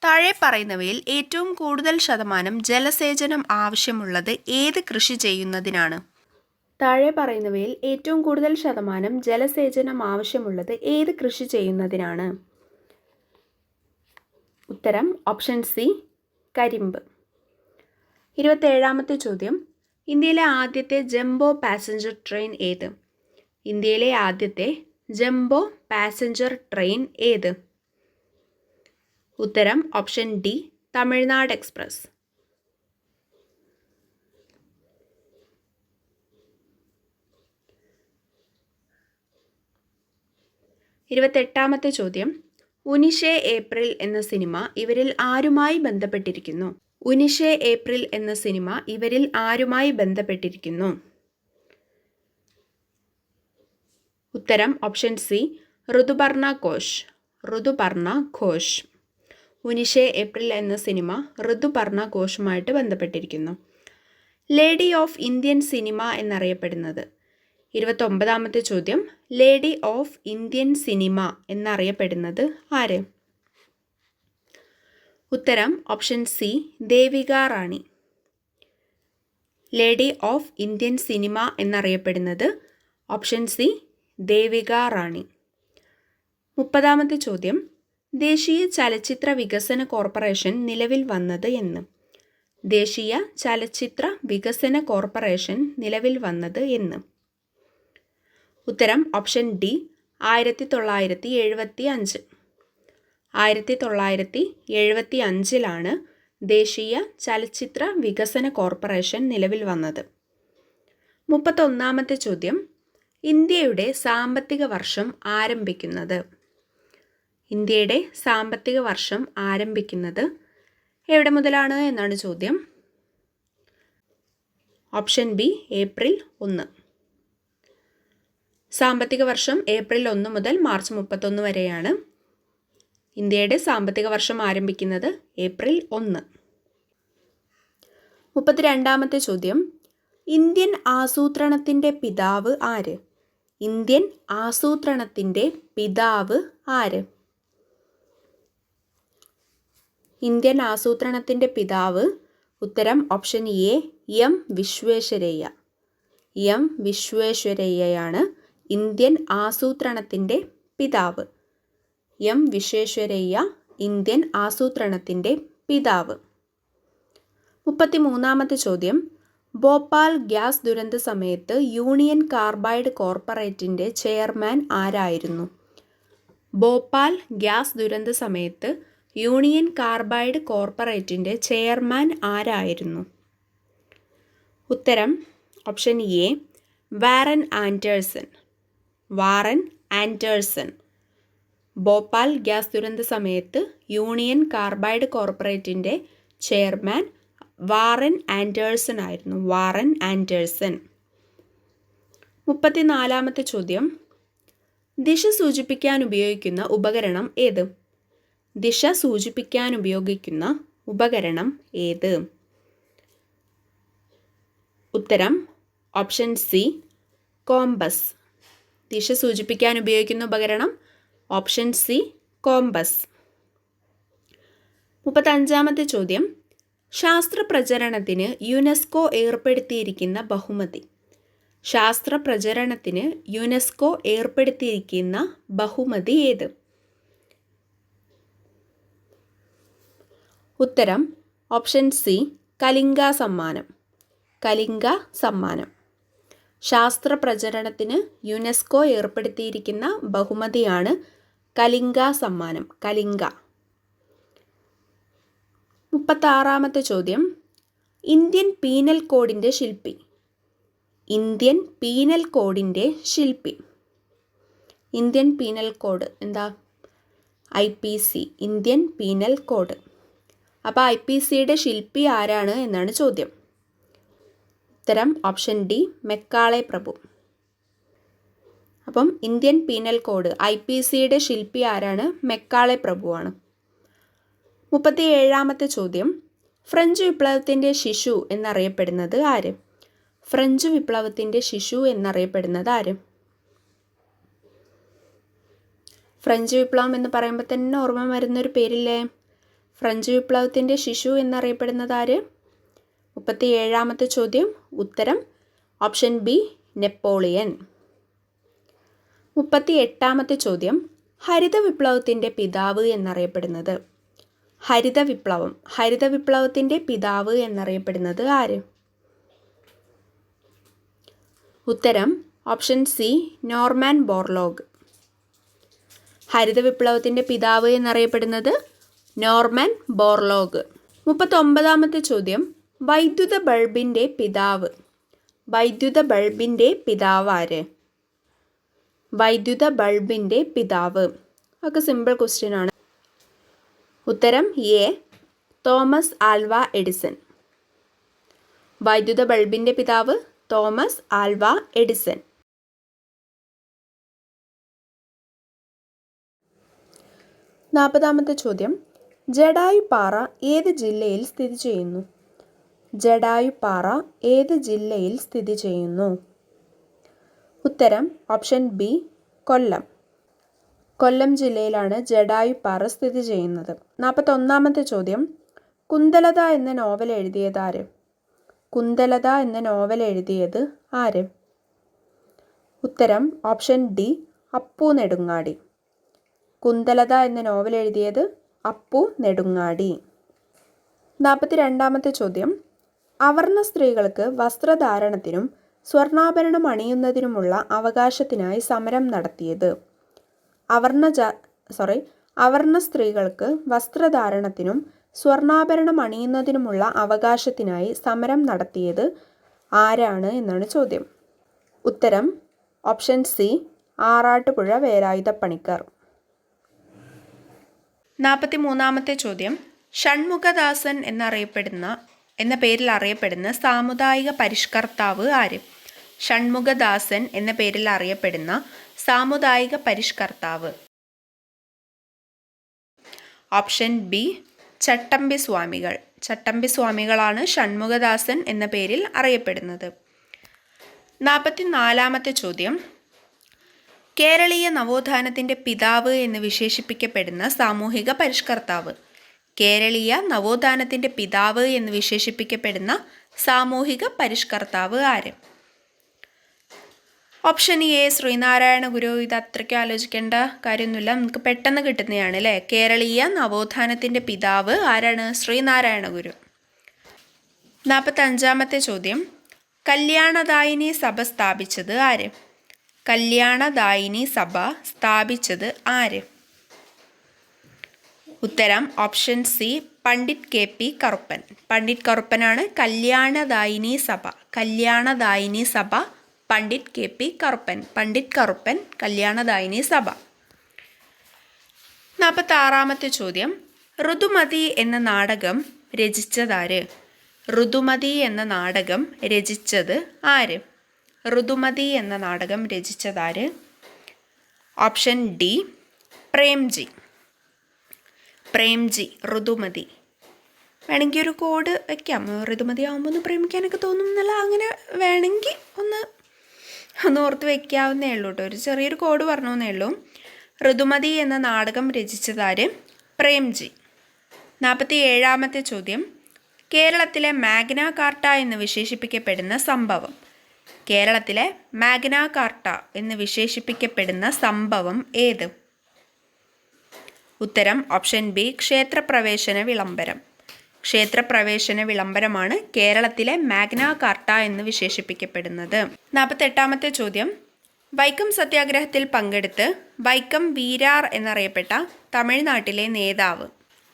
താഴെ പറയുന്നവയിൽ ഏറ്റവും കൂടുതൽ ശതമാനം ജലസേചനം ആവശ്യമുള്ളത് ഏത് കൃഷി ചെയ്യുന്നതിനാണ്? താഴെ പറയുന്നവയിൽ ഏറ്റവും കൂടുതൽ ശതമാനം ജലസേചനം ആവശ്യമുള്ളത് ഏത് കൃഷി ചെയ്യുന്നതിനാണ്? ഉത്തരം ഓപ്ഷൻ സി, കരിമ്പ്. 27ാമത്തെ ചോദ്യം. ഇന്ത്യയിലെ ആദ്യത്തെ ജംബോ പാസഞ്ചർ ട്രെയിൻ ഏത്? ഇന്ത്യയിലെ ആദ്യത്തെ ജംബോ പാസഞ്ചർ ട്രെയിൻ ഏത്? ഉത്തരം ഓപ്ഷൻ ഡി, തമിഴ്നാട് എക്സ്പ്രസ്. 28ാമത്തെ ചോദ്യം. ഉനിഷെ ഏപ്രിൽ എന്ന സിനിമ ഇവരിൽ ആരുമായി ബന്ധപ്പെട്ടിരിക്കുന്നു? ഉനിഷെ ഏപ്രിൽ എന്ന സിനിമ ഇവരിൽ ആരുമായി ബന്ധപ്പെട്ടിരിക്കുന്നു? ഉത്തരം option C, Rituparno Ghosh. Rituparno Ghosh. Unishe April എന്ന സിനിമ ഋതുപർണ ഘോഷുമായിട്ട് ബന്ധപ്പെട്ടിരിക്കുന്നു. ലേഡി ഓഫ് ഇന്ത്യൻ സിനിമ എന്നറിയപ്പെടുന്നത്. 29ാമത്തെ ചോദ്യം, ലേഡി ഓഫ് ഇന്ത്യൻ സിനിമ എന്നറിയപ്പെടുന്നത് ആര്? ഉത്തരം option C, Devika Rani. Lady of Indian cinema എന്നറിയപ്പെടുന്നത് ഓപ്ഷൻ സി, ദേവിക റാണി. 30ാമത്തെ ചോദ്യം, ദേശീയ ചലച്ചിത്ര വികസന കോർപ്പറേഷൻ നിലവിൽ വന്നത് എന്ന്? ദേശീയ ചലച്ചിത്ര വികസന കോർപ്പറേഷൻ നിലവിൽ വന്നത് എന്ന്? ഉത്തരം ഓപ്ഷൻ ഡി, 1975. 1975 ദേശീയ ചലച്ചിത്ര വികസന കോർപ്പറേഷൻ നിലവിൽ വന്നത്. 31ാമത്തെ ചോദ്യം, ഇന്ത്യയുടെ സാമ്പത്തിക വർഷം ആരംഭിക്കുന്നത്? ഇന്ത്യയുടെ സാമ്പത്തിക വർഷം ആരംഭിക്കുന്നത് എവിടെ മുതലാണ് എന്നാണ് ചോദ്യം. Option B, April 1. സാമ്പത്തിക വർഷം ഏപ്രിൽ 1 മുതൽ മാർച്ച് 31 വരെയാണ്. ഇന്ത്യയുടെ സാമ്പത്തിക വർഷം ആരംഭിക്കുന്നത് ഏപ്രിൽ 1. 32ാമത്തെ ചോദ്യം, ഇന്ത്യൻ ആസൂത്രണത്തിൻ്റെ പിതാവ് ആര്? ഇന്ത്യൻ ആസൂത്രണത്തിൻ്റെ പിതാവ് ആര്? ഇന്ത്യൻ ആസൂത്രണത്തിൻ്റെ പിതാവ്. ഉത്തരം option A, M Visvesvaraya. M വിശ്വേശ്വരയ്യയാണ് ഇന്ത്യൻ ആസൂത്രണത്തിൻ്റെ പിതാവ്. എം വിശ്വേശ്വരയ്യ ഇന്ത്യൻ ആസൂത്രണത്തിൻ്റെ പിതാവ്. 33ാമത്തെ ചോദ്യം, ഭോപ്പാൽ ഗ്യാസ് ദുരന്ത സമയത്ത് യൂണിയൻ കാർബൈഡ് കോർപ്പറേറ്റിൻ്റെ ചെയർമാൻ ആരായിരുന്നു? ഭോപ്പാൽ ഗ്യാസ് ദുരന്ത സമയത്ത് യൂണിയൻ കാർബൈഡ് കോർപ്പറേറ്റിൻ്റെ ചെയർമാൻ ആരായിരുന്നു? ഉത്തരം option A, Warren Anderson. Warren Anderson. Bhopal gas ദുരന്ത സമയത്ത് യൂണിയൻ കാർബൈഡ് കോർപ്പറേറ്റിൻ്റെ ചെയർമാൻ വാറൻ ആൻഡേഴ്സൺ ആയിരുന്നു. Warren Anderson. 34ാമത്തെ ചോദ്യം, ദിശ സൂചിപ്പിക്കാൻ ഉപയോഗിക്കുന്ന ഉപകരണം ഏത്? ദിശ സൂചിപ്പിക്കാൻ ഉപയോഗിക്കുന്ന ഉപകരണം ഏത്? ഉത്തരം ഓപ്ഷൻ സി, കോമ്പസ്. ദിശ സൂചിപ്പിക്കാൻ ഉപയോഗിക്കുന്ന ഉപകരണം ഓപ്ഷൻ സി, കോമ്പസ്. 35ാമത്തെ ചോദ്യം, ശാസ്ത്ര പ്രചരണത്തിന് യുനെസ്കോ ഏർപ്പെടുത്തിയിരിക്കുന്ന ബഹുമതി? ശാസ്ത്ര പ്രചരണത്തിന് യുനെസ്കോ ഏർപ്പെടുത്തിയിരിക്കുന്ന ബഹുമതി ഏത്? ഉത്തരം ഓപ്ഷൻ സി, കലിംഗ സമ്മാനം. കലിംഗ സമ്മാനം. ശാസ്ത്ര പ്രചരണത്തിന് യുനെസ്കോ ഏർപ്പെടുത്തിയിരിക്കുന്ന ബഹുമതിയാണ് കലിംഗ സമ്മാനം. കലിംഗ. 36ാമത്തെ ചോദ്യം, ഇന്ത്യൻ പീനൽ കോഡിൻ്റെ ശില്പി? ഇന്ത്യൻ പീനൽ കോഡിൻ്റെ ശില്പി. ഇന്ത്യൻ പീനൽ കോഡ് എന്താ? IPC, Indian penal code. അപ്പോൾ IPCയുടെ ശില്പി ആരാണ് എന്നാണ് ചോദ്യം. ഉത്തരം ഓപ്ഷൻ ഡി, മെക്കാളെ പ്രഭു. അപ്പം ഇന്ത്യൻ പീനൽ കോഡ് IPCയുടെ ശില്പി ആരാണ്? മെക്കാളെ പ്രഭുവാണ്. 37ാമത്തെ ചോദ്യം, ഫ്രഞ്ച് വിപ്ലവത്തിൻ്റെ ശിശു എന്നറിയപ്പെടുന്നത് ആര്? ഫ്രഞ്ച് വിപ്ലവത്തിൻ്റെ ശിശു എന്നറിയപ്പെടുന്നത് ആര്? ഫ്രഞ്ച് വിപ്ലവം എന്ന് പറയുമ്പോൾ തന്നെ ഓർമ്മ വരുന്നൊരു പേരില്ലേ? ഫ്രഞ്ച് വിപ്ലവത്തിൻ്റെ ശിശു എന്നറിയപ്പെടുന്നത് ആര്? 37ാമത്തെ ചോദ്യം. ഉത്തരം ഓപ്ഷൻ ബി, നെപ്പോളിയൻ. 38ാമത്തെ ചോദ്യം, ഹരിത വിപ്ലവത്തിൻ്റെ പിതാവ് എന്നറിയപ്പെടുന്നത്? ഹരിത വിപ്ലവത്തിൻ്റെ പിതാവ് എന്നറിയപ്പെടുന്നത് ആര്? ഉത്തരം ഓപ്ഷൻ സി, നോർമാൻ ബോർലോഗ്. ഹരിത വിപ്ലവത്തിൻ്റെ പിതാവ് എന്നറിയപ്പെടുന്നത് നോർമാൻ ബോർലോഗ്. 39ാമത്തെ ചോദ്യം, വൈദ്യുത ബൾബിൻ്റെ പിതാവ്? വൈദ്യുത ബൾബിൻ്റെ പിതാവ് ആര്? വൈദ്യുത ബൾബിൻ്റെ പിതാവ്. ഒക്കെ സിമ്പിൾ ക്വസ്റ്റ്യൻ ആണ്. ഉത്തരം എ, തോമസ് ആൽവ എഡിസൺ. വൈദ്യുത ബൾബിൻ്റെ പിതാവ് തോമസ് ആൽവ എഡിസൺ. 40-ാമത്തെ ചോദ്യം, ജടായുപ്പാറ ഏത് ജില്ലയിൽ സ്ഥിതി ചെയ്യുന്നു? ജടായുപ്പാറ ഏത് ജില്ലയിൽ സ്ഥിതി ചെയ്യുന്നു? ഉത്തരം ഓപ്ഷൻ ബി, കൊല്ലം. കൊല്ലം ജില്ലയിലാണ് ജടായുപ്പാറ സ്ഥിതി ചെയ്യുന്നത്. 41-ാമത്തെ ചോദ്യം, കുന്തലത എന്ന നോവൽ എഴുതിയത് ആര്? കുന്തലത എന്ന നോവൽ എഴുതിയത് ആര്? ഉത്തരം ഓപ്ഷൻ ഡി, അപ്പു നെടുങ്ങാടി. കുന്തലത എന്ന നോവൽ എഴുതിയത് അപ്പു നെടുങ്ങാടി. 42-ാമത്തെ ചോദ്യം, അവർണ സ്ത്രീകൾക്ക് വസ്ത്രധാരണത്തിനും സ്വർണ്ണാഭരണം അണിയുന്നതിനുമുള്ള അവകാശത്തിനായി സമരം നടത്തിയത്? അവർണ സ്ത്രീകൾക്ക് വസ്ത്രധാരണത്തിനും സ്വർണ്ണാഭരണം അണിയുന്നതിനുമുള്ള അവകാശത്തിനായി സമരം നടത്തിയത് ആരാണ് എന്നാണ് ചോദ്യം. ഉത്തരം ഓപ്ഷൻ സി, ആറാട്ടുപുഴ വേലായുധപ്പണിക്കർ. 43-ാമത്തെ ചോദ്യം, ഷൺമുഖദാസൻ എന്ന പേരിൽ അറിയപ്പെടുന്ന സാമുദായിക പരിഷ്കർത്താവ് ആര്? ഷൺമുഖദാസൻ എന്ന പേരിൽ അറിയപ്പെടുന്ന സാമുദായിക പരിഷ്കർത്താവ്. ഓപ്ഷൻ ബി, ചട്ടമ്പി സ്വാമികൾ. ചട്ടമ്പി സ്വാമികളാണ് ഷൺമുഖദാസൻ എന്ന പേരിൽ അറിയപ്പെടുന്നത്. 44-ാമത്തെ ചോദ്യം, കേരളീയ നവോത്ഥാനത്തിൻ്റെ പിതാവ് എന്ന് വിശേഷിപ്പിക്കപ്പെടുന്ന സാമൂഹിക പരിഷ്കർത്താവ്. കേരളീയ നവോത്ഥാനത്തിൻ്റെ പിതാവ് എന്ന് വിശേഷിപ്പിക്കപ്പെടുന്ന സാമൂഹിക പരിഷ്കർത്താവ് ആര്? ഓപ്ഷൻ എ, ശ്രീനാരായണ ഗുരു. ഇത് അത്രയ്ക്ക് ആലോചിക്കേണ്ട കാര്യമൊന്നുമില്ല, നമുക്ക് പെട്ടെന്ന് കിട്ടുന്നതാണ് അല്ലേ. കേരളീയ നവോത്ഥാനത്തിൻ്റെ പിതാവ് ആരാണ്? ശ്രീനാരായണ ഗുരു. 45-ാമത്തെ ചോദ്യം, കല്യാണദായിനി സഭ സ്ഥാപിച്ചത് ആര്? കല്യാണദായിനി സഭ സ്ഥാപിച്ചത് ആര്? ഉത്തരം option C, Pandit KP Karuppan. Pandit കറുപ്പനാണ് കല്യാണദായിനി സഭ. കല്യാണദായിനി സഭ പണ്ഡിറ്റ് KP കറുപ്പൻ. പണ്ഡിറ്റ് കറുപ്പൻ കല്യാണദായിനി സഭ. 46-ാമത്തെ ചോദ്യം, ഋതുമതി എന്ന നാടകം രചിച്ചതാര്? ഋതുമതി എന്ന നാടകം രചിച്ചത് ആര്? ഋതുമതി എന്ന നാടകം രചിച്ചതാര്? Option D, Premji. പ്രേംജി, ഋതുമതി. വേണമെങ്കിൽ ഒരു കോഡ് വയ്ക്കാം. ഋതുമതി ആകുമ്പോൾ ഒന്ന് പ്രേമിക്കാനൊക്കെ തോന്നും എന്നല്ല, അങ്ങനെ വേണമെങ്കിൽ ഒന്ന് ഓർത്ത് വയ്ക്കാവുന്നേ ഉള്ളൂ കേട്ടോ. ഒരു ചെറിയൊരു കോഡ് പറഞ്ഞേ ഉള്ളൂ. ഋതുമതി എന്ന നാടകം രചിച്ചതാര്? പ്രേംജി. 47-ാമത്തെ ചോദ്യം, കേരളത്തിലെ മാഗ്ന കാർട്ട എന്ന് വിശേഷിപ്പിക്കപ്പെടുന്ന സംഭവം. കേരളത്തിലെ മാഗ്ന കാർട്ട എന്ന് വിശേഷിപ്പിക്കപ്പെടുന്ന സംഭവം ഏത്? ഉത്തരം ഓപ്ഷൻ ബി, ക്ഷേത്രപ്രവേശന വിളംബരം. ക്ഷേത്രപ്രവേശന വിളംബരമാണ് കേരളത്തിലെ മാഗ്ന കാർട്ട എന്ന് വിശേഷിപ്പിക്കപ്പെടുന്നത്. 48-ാമത്തെ ചോദ്യം, വൈക്കം സത്യാഗ്രഹത്തിൽ പങ്കെടുത്ത് വൈക്കം വീരാർ എന്നറിയപ്പെട്ട തമിഴ്നാട്ടിലെ നേതാവ്.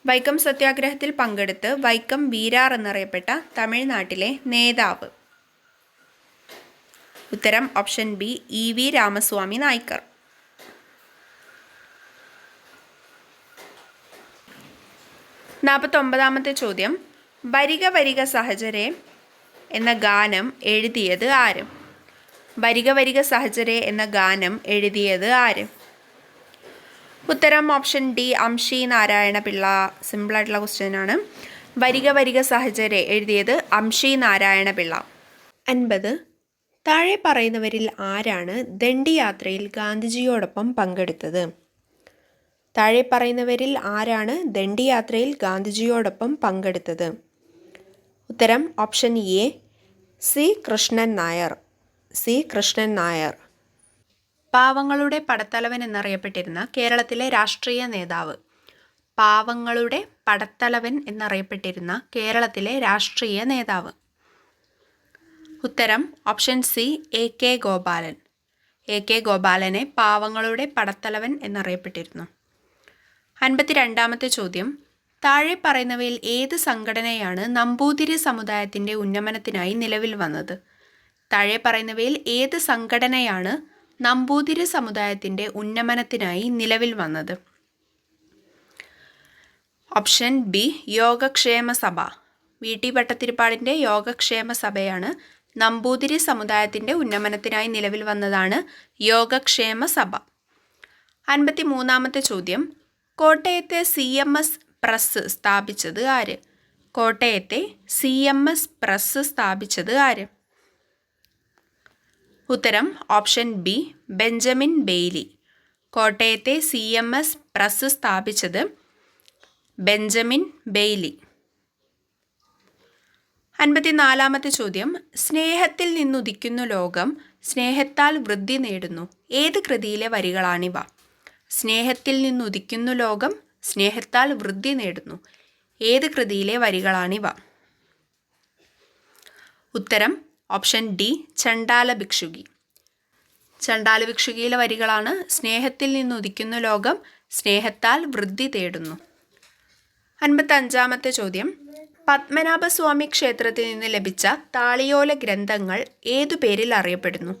വൈക്കം സത്യാഗ്രഹത്തിൽ പങ്കെടുത്ത് വൈക്കം വീരാർ എന്നറിയപ്പെട്ട തമിഴ്നാട്ടിലെ നേതാവ്. ഉത്തരം option B, EV Ramasamy Naicker. 49-ാമത്തെ ചോദ്യം, വരിക വരിക സഹചരേ എന്ന ഗാനം എഴുതിയത് ആര്? വരിക വരിക സഹചരേ എന്ന ഗാനം എഴുതിയത് ആര്? ഉത്തരം ഓപ്ഷൻ ഡി, അംഷി നാരായണ പിള്ള. സിമ്പിളായിട്ടുള്ള ക്വസ്റ്റ്യൻ ആണ്. വരിക വരിക സഹചരേ എഴുതിയത് അംഷി നാരായണ പിള്ള. 50. താഴെ പറയുന്നവരിൽ ആരാണ് ദണ്ഡിയാത്രയിൽ ഗാന്ധിജിയോടൊപ്പം പങ്കെടുത്തത്? താഴെ പറയുന്നവരിൽ ആരാണ് ദണ്ഡിയാത്രയിൽ ഗാന്ധിജിയോടൊപ്പം പങ്കെടുത്തത്? ഉത്തരം option A, C Krishnan Nair. C Krishnan Nair. പാവങ്ങളുടെ പടത്തലവൻ എന്നറിയപ്പെട്ടിരുന്ന കേരളത്തിലെ രാഷ്ട്രീയ നേതാവ്. പാവങ്ങളുടെ പടത്തലവൻ എന്നറിയപ്പെട്ടിരുന്ന കേരളത്തിലെ രാഷ്ട്രീയ നേതാവ്. ഉത്തരം option C, AK Gopalan. AK ഗോപാലനെ പാവങ്ങളുടെ പടത്തലവൻ എന്നറിയപ്പെട്ടിരുന്നു. 52-ാമത്തെ ചോദ്യം, താഴെ പറയുന്നവയിൽ ഏത് സംഘടനയാണ് നമ്പൂതിരി സമുദായത്തിൻ്റെ ഉന്നമനത്തിനായി നിലവിൽ വന്നത്? താഴെ പറയുന്നവയിൽ ഏത് സംഘടനയാണ് നമ്പൂതിരി സമുദായത്തിൻ്റെ ഉന്നമനത്തിനായി നിലവിൽ വന്നത്? ഓപ്ഷൻ ബി, യോഗക്ഷേമ സഭ. VT ഭട്ടതിരിപ്പാടിൻ്റെ യോഗക്ഷേമ സഭയാണ് നമ്പൂതിരി സമുദായത്തിൻ്റെ ഉന്നമനത്തിനായി നിലവിൽ വന്നതാണ് യോഗക്ഷേമ സഭ. 53-ാമത്തെ ചോദ്യം, കോട്ടയത്തെ CMS പ്രസ് സ്ഥാപിച്ചത് ആര്? കോട്ടയത്തെ CMS പ്രസ് സ്ഥാപിച്ചത് ആര്? ഉത്തരം ഓപ്ഷൻ ബി, ബെഞ്ചമിൻ ബെയ്ലി. കോട്ടയത്തെ CMS പ്രസ് സ്ഥാപിച്ചത് ബെഞ്ചമിൻ ബെയ്ലി. 54-ാമത്തെ ചോദ്യം. സ്നേഹത്തിൽ നിന്നുദിക്കുന്നു ലോകം, സ്നേഹത്താൽ വൃദ്ധി നേടുന്നു. ഏത് കൃതിയിലെ വരികളാണിവ? സ്നേഹത്തിൽ നിന്നുദിക്കുന്നു ലോകം, സ്നേഹത്താൽ വൃദ്ധി നേടുന്നു. ഏത് കൃതിയിലെ വരികളാണിവ? ഉത്തരം ഓപ്ഷൻ ഡി, ചണ്ഡാല ഭിക്ഷുകി. ചണ്ഡാല ഭിക്ഷുകിയിലെ വരികളാണ് സ്നേഹത്തിൽ നിന്നുദിക്കുന്നു ലോകം, സ്നേഹത്താൽ വൃദ്ധി തേടുന്നു. 55-ാമത്തെ ചോദ്യം. പത്മനാഭസ്വാമി ക്ഷേത്രത്തിൽ നിന്ന് ലഭിച്ച താളിയോല ഗ്രന്ഥങ്ങൾ ഏതു പേരിൽ അറിയപ്പെടുന്നു?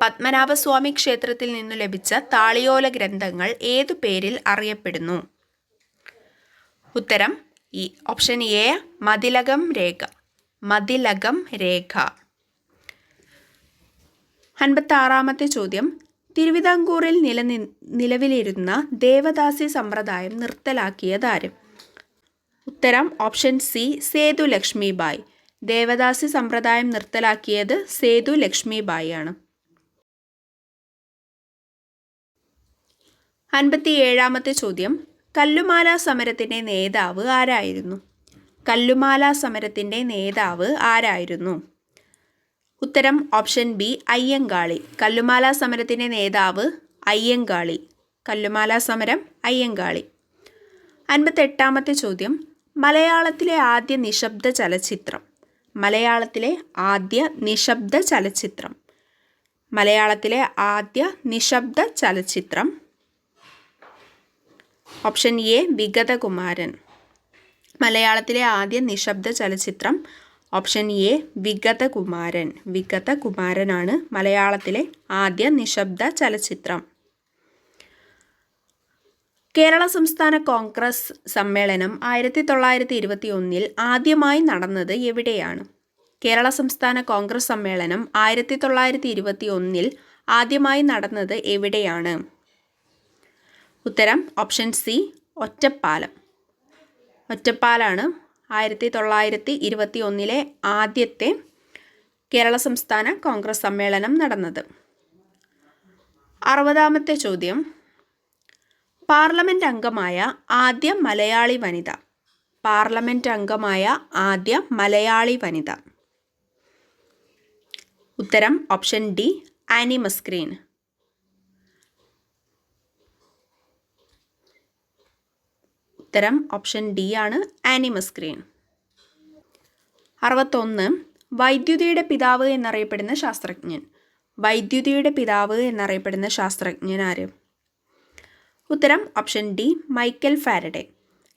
പത്മനാഭസ്വാമി ക്ഷേത്രത്തിൽ നിന്നു ലഭിച്ച താളിയോല ഗ്രന്ഥങ്ങൾ ഏതു പേരിൽ അറിയപ്പെടുന്നു? ഉത്തരം ഓപ്ഷൻ എ, മതിലകം രേഖ. മതിലകം രേഖ. 56-ാമത്തെ ചോദ്യം. തിരുവിതാംകൂറിൽ നിലവിലിരുന്ന ദേവദാസി സമ്പ്രദായം നിർത്തലാക്കിയതാര്? ഉത്തരം ഓപ്ഷൻ സി, സേതു ലക്ഷ്മിബായി. ദേവദാസി സമ്പ്രദായം നിർത്തലാക്കിയത് സേതു ലക്ഷ്മിബായി ആണ്. 57-ാമത്തെ ചോദ്യം. കല്ലുമാല സമരത്തിൻ്റെ നേതാവ് ആരായിരുന്നു? കല്ലുമാല സമരത്തിൻ്റെ നേതാവ് ആരായിരുന്നു? ഉത്തരം ഓപ്ഷൻ ബി, അയ്യങ്കാളി. കല്ലുമാല സമരത്തിൻ്റെ നേതാവ് അയ്യങ്കാളി. കല്ലുമാല സമരം അയ്യങ്കാളി. 58-ാമത്തെ ചോദ്യം. മലയാളത്തിലെ ആദ്യ നിശബ്ദ ചലച്ചിത്രം. മലയാളത്തിലെ ആദ്യ നിശബ്ദ ചലച്ചിത്രം. മലയാളത്തിലെ ആദ്യ നിശബ്ദ ചലച്ചിത്രം. Option A, Vigathakumaran. മലയാളത്തിലെ ആദ്യ നിശബ്ദ ചലച്ചിത്രം ഓപ്ഷൻ എ, വിഗതകുമാരൻ. വിഗതകുമാരനാണ് മലയാളത്തിലെ ആദ്യ നിശബ്ദ ചലച്ചിത്രം. കേരള സംസ്ഥാന കോൺഗ്രസ് സമ്മേളനം 1921 ആദ്യമായി നടന്നത് എവിടെയാണ്? കേരള സംസ്ഥാന കോൺഗ്രസ് സമ്മേളനം 1921 ആദ്യമായി നടന്നത് എവിടെയാണ്? ഉത്തരം ഓപ്ഷൻ സി, ഒറ്റപ്പാലം. ഒറ്റപ്പാലാണ് 1921 ആദ്യത്തെ കേരള സംസ്ഥാന കോൺഗ്രസ് സമ്മേളനം നടന്നത്. 60-ാമത്തെ ചോദ്യം. പാർലമെൻറ്റ് അംഗമായ ആദ്യ മലയാളി വനിത. പാർലമെൻറ്റ് അംഗമായ ആദ്യ മലയാളി വനിത. ഉത്തരം ഓപ്ഷൻ ഡി, ആനി മസ്ക്രീൻ. ഉത്തരം ഓപ്ഷൻ ഡി ആണ്, ആനി മസ്ക്രീൻ. 61. വൈദ്യുതിയുടെ പിതാവ് എന്നറിയപ്പെടുന്ന ശാസ്ത്രജ്ഞൻ. വൈദ്യുതിയുടെ പിതാവ് എന്നറിയപ്പെടുന്ന ശാസ്ത്രജ്ഞൻ ആര്? ഉത്തരം ഓപ്ഷൻ ഡി, മൈക്കൽ ഫാരഡെ.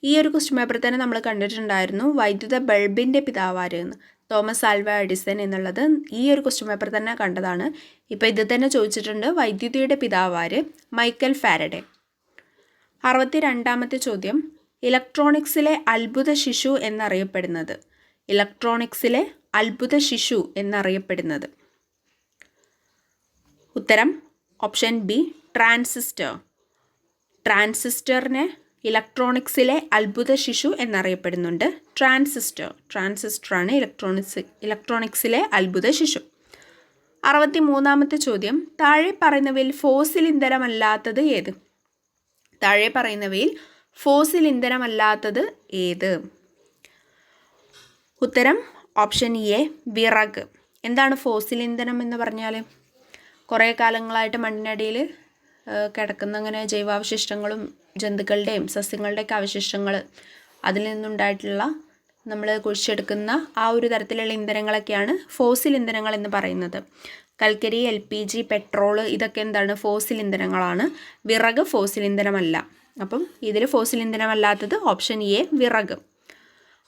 ഈ ഒരു ക്വസ്റ്റ്യൻ പേപ്പർ തന്നെ നമ്മൾ കണ്ടിട്ടുണ്ടായിരുന്നു, വൈദ്യുത ബൾബിൻ്റെ പിതാവാര് എന്ന്. തോമസ് ആൽവ എഡിസൺ എന്നുള്ളത് ഈ ഒരു ക്വസ്റ്റ്യൻ പേപ്പർ തന്നെ കണ്ടതാണ്. ഇപ്പോൾ ഇത് തന്നെ ചോദിച്ചിട്ടുണ്ട്, വൈദ്യുതിയുടെ പിതാവാര്? Michael Faraday. 62-ാമത്തെ ചോദ്യം. ഇലക്ട്രോണിക്സിലെ അത്ഭുത ശിശു എന്നറിയപ്പെടുന്നത്. ഇലക്ട്രോണിക്സിലെ അത്ഭുത ശിശു എന്നറിയപ്പെടുന്നത്. ഉത്തരം ഓപ്ഷൻ ബി, ട്രാൻസിസ്റ്റർ. ട്രാൻസിസ്റ്ററിനെ ഇലക്ട്രോണിക്സിലെ അത്ഭുത ശിശു എന്നറിയപ്പെടുന്നുണ്ട്. ട്രാൻസിസ്റ്ററാണ് ഇലക്ട്രോണിക്സിലെ അത്ഭുത ശിശു. 63-ാമത്തെ ചോദ്യം. താഴെ പറയുന്നവയിൽ ഫോസിൽ ഇന്ധനമല്ലാത്തത് ഏത്? താഴെ പറയുന്നവയിൽ ഫോസിൽ ഇന്ധനമല്ലാത്തത് ഏത്? ഉത്തരം ഓപ്ഷൻ എ, വിറക്. എന്താണ് ഫോസിൽ ഇന്ധനം എന്ന് പറഞ്ഞാൽ? കുറേ കാലങ്ങളായിട്ട് മണ്ണിനടിയിൽ കിടക്കുന്ന അങ്ങനെ ജൈവാവശിഷ്ടങ്ങളും ജന്തുക്കളുടെയും സസ്യങ്ങളുടെയൊക്കെ അവശിഷ്ടങ്ങൾ, അതിൽ നിന്നുണ്ടായിട്ടുള്ള നമ്മൾ കുഴിച്ചെടുക്കുന്ന ആ ഒരു തരത്തിലുള്ള ഇന്ധനങ്ങളൊക്കെയാണ് ഫോസിൽ ഇന്ധനങ്ങൾ എന്ന് പറയുന്നത്. കൽക്കരി, LPG, പെട്രോൾ ഇതൊക്കെ എന്താണ്? ഫോസിൽ ഇന്ധനങ്ങളാണ്. വിറക് ഫോസിൽ ഇന്ധനമല്ല. അപ്പം ഇതിൽ ഫോസിൽ ഇന്ധനമല്ലാത്തത് ഓപ്ഷൻ എ, വിറക്.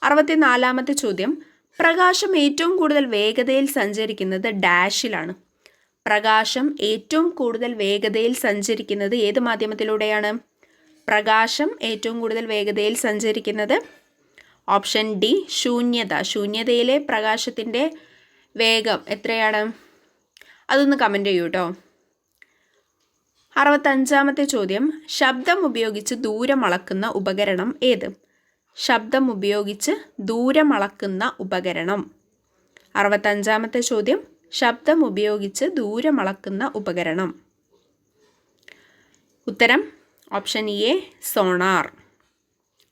64-ാമത്തെ ചോദ്യം. പ്രകാശം ഏറ്റവും കൂടുതൽ വേഗതയിൽ സഞ്ചരിക്കുന്നത് ഡാഷിലാണ്. പ്രകാശം ഏറ്റവും കൂടുതൽ വേഗതയിൽ സഞ്ചരിക്കുന്നത് ഏത് മാധ്യമത്തിലൂടെയാണ്? പ്രകാശം ഏറ്റവും കൂടുതൽ വേഗതയിൽ സഞ്ചരിക്കുന്നത് ഓപ്ഷൻ ഡി, ശൂന്യത. ശൂന്യതയിലെ പ്രകാശത്തിൻ്റെ വേഗം എത്രയാണ്? അതൊന്ന് കമൻറ്റ് ചെയ്യൂ കേട്ടോ. 65-ാമത്തെ ചോദ്യം, ശബ്ദം ഉപയോഗിച്ച് ദൂരം അളക്കുന്ന ഉപകരണം ഏത്? ശബ്ദം ഉപയോഗിച്ച് ദൂരം അളക്കുന്ന ഉപകരണം. 65-ാമത്തെ ചോദ്യം, ശബ്ദം ഉപയോഗിച്ച് ദൂരം അളക്കുന്ന ഉപകരണം. ഉത്തരം ഓപ്ഷൻ എ സോണാർ.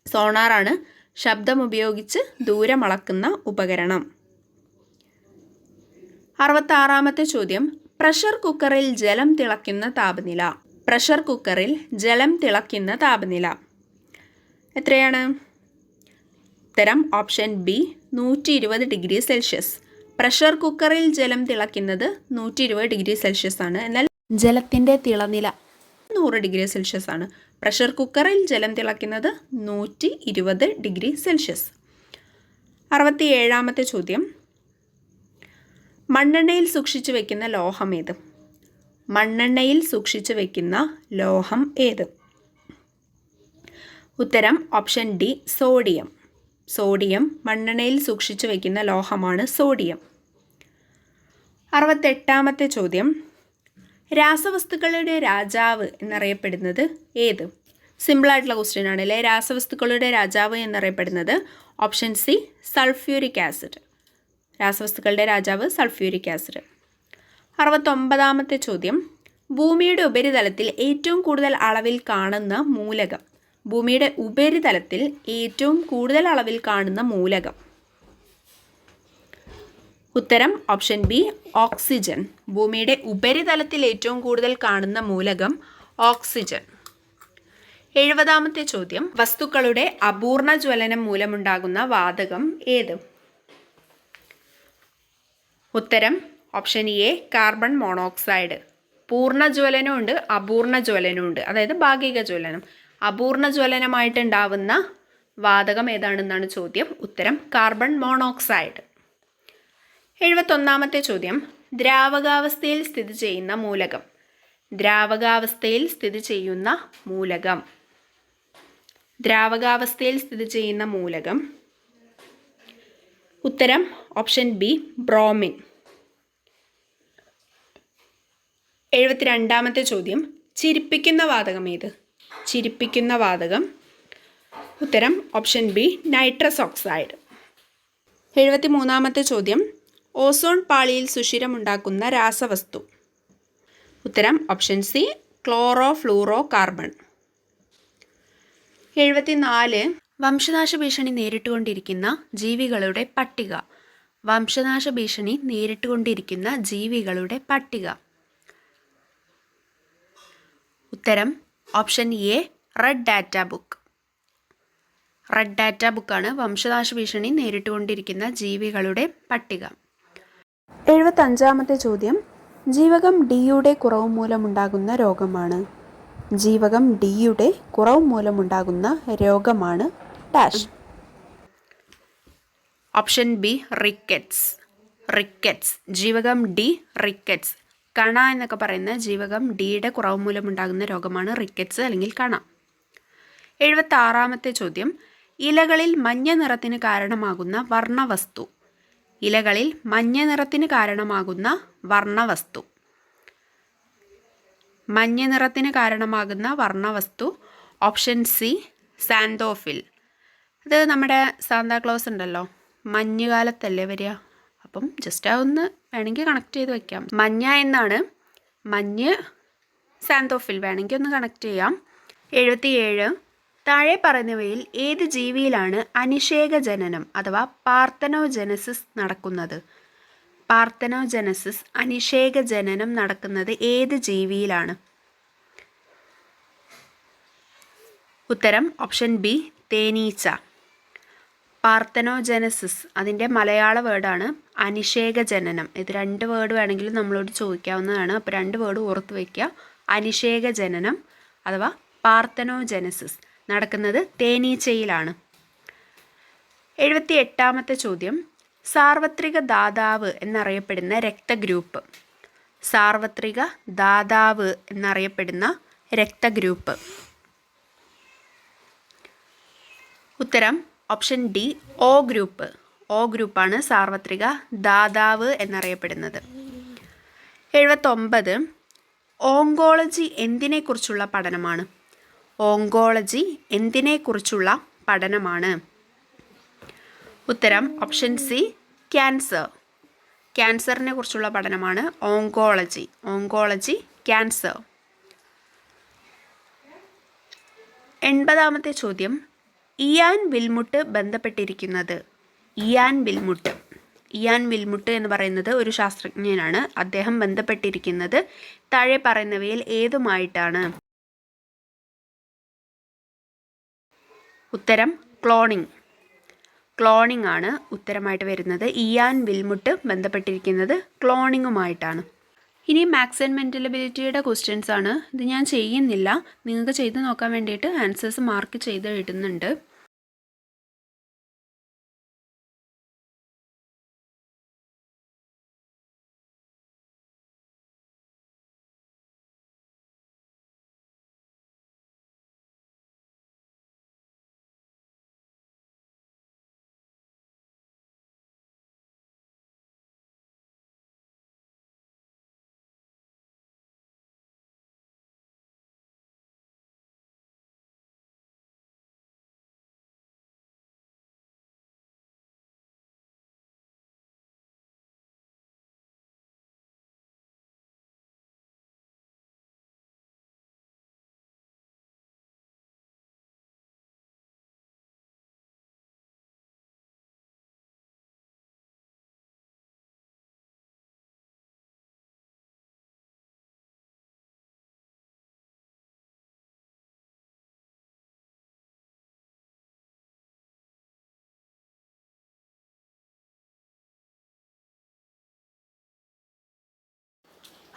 സോണാറാണ് ശബ്ദം ഉപയോഗിച്ച് ദൂരം അളക്കുന്ന ഉപകരണം. 66-ാമത്തെ ചോദ്യം, പ്രഷർ കുക്കറിൽ ജലം തിളയ്ക്കുന്ന താപനില. പ്രഷർ കുക്കറിൽ ജലം തിളയ്ക്കുന്ന താപനില എത്രയാണ്? ഉത്തരം option B 120 degree Celsius. Pressure കുക്കറിൽ ജലം തിളയ്ക്കുന്നത് 120 ഡിഗ്രി സെൽഷ്യസ് ആണ്. എന്നാൽ ജലത്തിൻ്റെ തിളനില 100 ഡിഗ്രി സെൽഷ്യസ് ആണ്. പ്രഷർ കുക്കറിൽ ജലം തിളയ്ക്കുന്നത് 120 ഡിഗ്രി സെൽഷ്യസ്. 67-ാമത്തെ ചോദ്യം, മണ്ണെണ്ണയിൽ സൂക്ഷിച്ചു വയ്ക്കുന്ന ലോഹം ഏത്? മണ്ണെണ്ണയിൽ സൂക്ഷിച്ചു വയ്ക്കുന്ന ലോഹം ഏത്? ഉത്തരം ഓപ്ഷൻ ഡി സോഡിയം. സോഡിയം മണ്ണെണ്ണയിൽ സൂക്ഷിച്ചു വയ്ക്കുന്ന ലോഹമാണ് സോഡിയം. 68-ാമത്തെ ചോദ്യം, രാസവസ്തുക്കളുടെ രാജാവ് എന്നറിയപ്പെടുന്നത് ഏത്? സിമ്പിളായിട്ടുള്ള ക്വസ്റ്റ്യൻ ആണല്ലേ. രാസവസ്തുക്കളുടെ രാജാവ് എന്നറിയപ്പെടുന്നത് ഓപ്ഷൻ സി സൾഫ്യൂരിക് ആസിഡ്. രാസവസ്തുക്കളുടെ രാജാവ് സൾഫ്യൂരിക് ആസിഡ്. 69-ാമത്തെ ചോദ്യം, ഭൂമിയുടെ ഉപരിതലത്തിൽ ഏറ്റവും കൂടുതൽ അളവിൽ കാണുന്ന മൂലകം. ഭൂമിയുടെ ഉപരിതലത്തിൽ ഏറ്റവും കൂടുതൽ അളവിൽ കാണുന്ന മൂലകം. ഉത്തരം ഓപ്ഷൻ ബി ഓക്സിജൻ. ഭൂമിയുടെ ഉപരിതലത്തിൽ ഏറ്റവും കൂടുതൽ കാണുന്ന മൂലകം ഓക്സിജൻ. 70-ാമത്തെ ചോദ്യം, വസ്തുക്കളുടെ അപൂർണ ജ്വലനം മൂലമുണ്ടാകുന്ന വാതകം ഏത്? ഉത്തരം ഓപ്ഷൻ എ കാർബൺ മോണോക്സൈഡ്. പൂർണ്ണ ജ്വലനമുണ്ട്, അപൂർണ ജ്വലനമുണ്ട്. അതായത് ഭാഗിക ജ്വലനം. അപൂർണ ജ്വലനമായിട്ടുണ്ടാവുന്ന വാതകം ഏതാണെന്നാണ് ചോദ്യം. ഉത്തരം കാർബൺ മോണോക്സൈഡ്. 71-ാമത്തെ ചോദ്യം, ദ്രാവകാവസ്ഥയിൽ സ്ഥിതി ചെയ്യുന്ന മൂലകം. ദ്രാവകാവസ്ഥയിൽ സ്ഥിതി ചെയ്യുന്ന മൂലകം. ദ്രാവകാവസ്ഥയിൽ സ്ഥിതി ചെയ്യുന്ന മൂലകം. ഉത്തരം ഓപ്ഷൻ ബി ബ്രോമിൻ. 72-ാമത്തെ ചോദ്യം, ചിരിപ്പിക്കുന്ന വാതകം ഏത്? ചിരിപ്പിക്കുന്ന വാതകം. ഉത്തരം ഓപ്ഷൻ ബി നൈട്രസ് ഓക്സൈഡ്. 73-ാമത്തെ ചോദ്യം, ഓസോൺ പാളിയിൽ സുഷിരമുണ്ടാക്കുന്ന രാസവസ്തു. ഉത്തരം option C chloro fluoro carbon. 74 വംശനാശ ഭീഷണി നേരിട്ടുകൊണ്ടിരിക്കുന്ന ജീവികളുടെ പട്ടിക. വംശനാശ ഭീഷണി നേരിട്ടുകൊണ്ടിരിക്കുന്ന ജീവികളുടെ പട്ടിക. ഉത്തരം option A red data book. Red data ബുക്കാണ് വംശനാശ ഭീഷണി നേരിട്ടുകൊണ്ടിരിക്കുന്ന ജീവികളുടെ പട്ടിക. 75-ാമത്തെ ചോദ്യം, ജീവകം ഡിയുടെ കുറവ് മൂലമുണ്ടാകുന്ന രോഗമാണ്. ജീവകം ഡിയുടെ കുറവ് മൂലമുണ്ടാകുന്ന രോഗമാണ് dash. Option B rickets. Rickets. ജീവകം ഡി റിക്കറ്റ്സ്. കണ എന്നൊക്കെ പറയുന്ന ജീവകം ഡിയുടെ കുറവ് മൂലമുണ്ടാകുന്ന രോഗമാണ് റിക്കറ്റ്സ് അല്ലെങ്കിൽ കണ. 76-ാമത്തെ ചോദ്യം, ഇലകളിൽ മഞ്ഞ നിറത്തിന് കാരണമാകുന്ന വർണ്ണവസ്തു. ഇലകളിൽ മഞ്ഞ നിറത്തിന് കാരണമാകുന്ന വർണ്ണവസ്തു. മഞ്ഞ നിറത്തിന് കാരണമാകുന്ന വർണ്ണവസ്തു ഓപ്ഷൻ സി സാന്തോഫിൽ. അത് നമ്മുടെ സാന്താക്ലോസ് ഉണ്ടല്ലോ, മഞ്ഞുകാലത്തല്ലേ വരിക. അപ്പം ജസ്റ്റ് അതൊന്ന് വേണമെങ്കിൽ കണക്ട് ചെയ്ത് വയ്ക്കാം. മഞ്ഞ എന്നാണ്, മഞ്ഞ് സാന്തോഫിൽ വേണമെങ്കിൽ ഒന്ന് കണക്ട് ചെയ്യാം. 77 താഴെ പറയുന്നവയിൽ ഏത് ജീവിയിലാണ് അനിഷേക ജനനം അഥവാ പാർത്തനോജനസിസ് നടക്കുന്നത്? പാർത്തനോജനസിസ് അനിഷേക ജനനം നടക്കുന്നത് ഏത് ജീവിയിലാണ്? ഉത്തരം ഓപ്ഷൻ ബി തേനീച്ച. പാർത്തനോജനസിസ് അതിൻ്റെ മലയാള വേർഡാണ് അനിഷേക ജനനം. ഇത് 2 വേർഡ് വേണമെങ്കിലും നമ്മളോട് ചോദിക്കാവുന്നതാണ്. അപ്പോൾ 2 വേർഡ് ഓർത്ത് വയ്ക്കുക. അനിഷേക ജനനം അഥവാ പാർത്തനോജനസിസ് നടക്കുന്നത് തേനീച്ചയിലാണ്. 78-ാമത്തെ ചോദ്യം, സാർവത്രിക ദാതാവ് എന്നറിയപ്പെടുന്ന രക്തഗ്രൂപ്പ്. സാർവത്രിക ദാതാവ് എന്നറിയപ്പെടുന്ന രക്തഗ്രൂപ്പ്. ഉത്തരം option D O group. O ഗ്രൂപ്പാണ് സാർവത്രിക ദാതാവ് എന്നറിയപ്പെടുന്നത്. 79 ഓങ്കോളജി എന്തിനെക്കുറിച്ചുള്ള പഠനമാണ്? ഓങ്കോളജി എന്തിനെക്കുറിച്ചുള്ള പഠനമാണ്? ഉത്തരം ഓപ്ഷൻ സി ക്യാൻസർ. ക്യാൻസറിനെ കുറിച്ചുള്ള പഠനമാണ് ഓങ്കോളജി. Oncology cancer. 80ാമത്തെ ചോദ്യം. ഇയാൻ വിൽമുട്ട് ബന്ധപ്പെട്ടിരിക്കുന്നത്. ഇയാൻ വിൽമുട്ട് എന്ന് പറയുന്നത് ഒരു ശാസ്ത്രജ്ഞനാണ്. അദ്ദേഹം ബന്ധപ്പെട്ടിരിക്കുന്നത് താഴെ പറയുന്നവയിൽ ഏതുമായിട്ടാണ്? ഉത്തരം ക്ലോണിംഗ് ആണ് ഉത്തരമായിട്ട് വരുന്നത്. ഇയാൻ വിൽമുട്ട് ബന്ധപ്പെട്ടിരിക്കുന്നത് ക്ലോണിങ്ങുമായിട്ടാണ്. ഇനി മാത്സ് ആൻഡ് മെൻ്റൽ എബിലിറ്റിയുടെ ക്വസ്റ്റ്യൻസ് ആണ്. ഇത് ഞാൻ ചെയ്യുന്നില്ല, നിങ്ങൾക്ക് ചെയ്ത് നോക്കാൻ വേണ്ടിയിട്ട് ആൻസേഴ്സ് മാർക്ക് ചെയ്ത് ഇടുന്നുണ്ട്.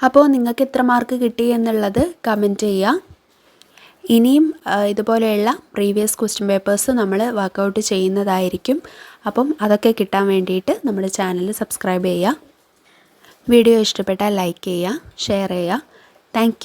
അപ്പോൾ നിങ്ങൾക്ക് എത്ര മാർക്ക് കിട്ടി എന്നുള്ളത് കമൻറ്റ് ചെയ്യുക. ഇനിയും ഇതുപോലെയുള്ള പ്രീവിയസ് ക്വസ്റ്റ്യൻ പേപ്പേഴ്സ് നമ്മൾ വർക്കൗട്ട് ചെയ്യുന്നതായിരിക്കും. അപ്പം അതൊക്കെ കിട്ടാൻ വേണ്ടിയിട്ട് നമ്മുടെ ചാനൽ സബ്സ്ക്രൈബ് ചെയ്യുക. വീഡിയോ ഇഷ്ടപ്പെട്ടാൽ ലൈക്ക് ചെയ്യുക, ഷെയർ ചെയ്യുക. താങ്ക്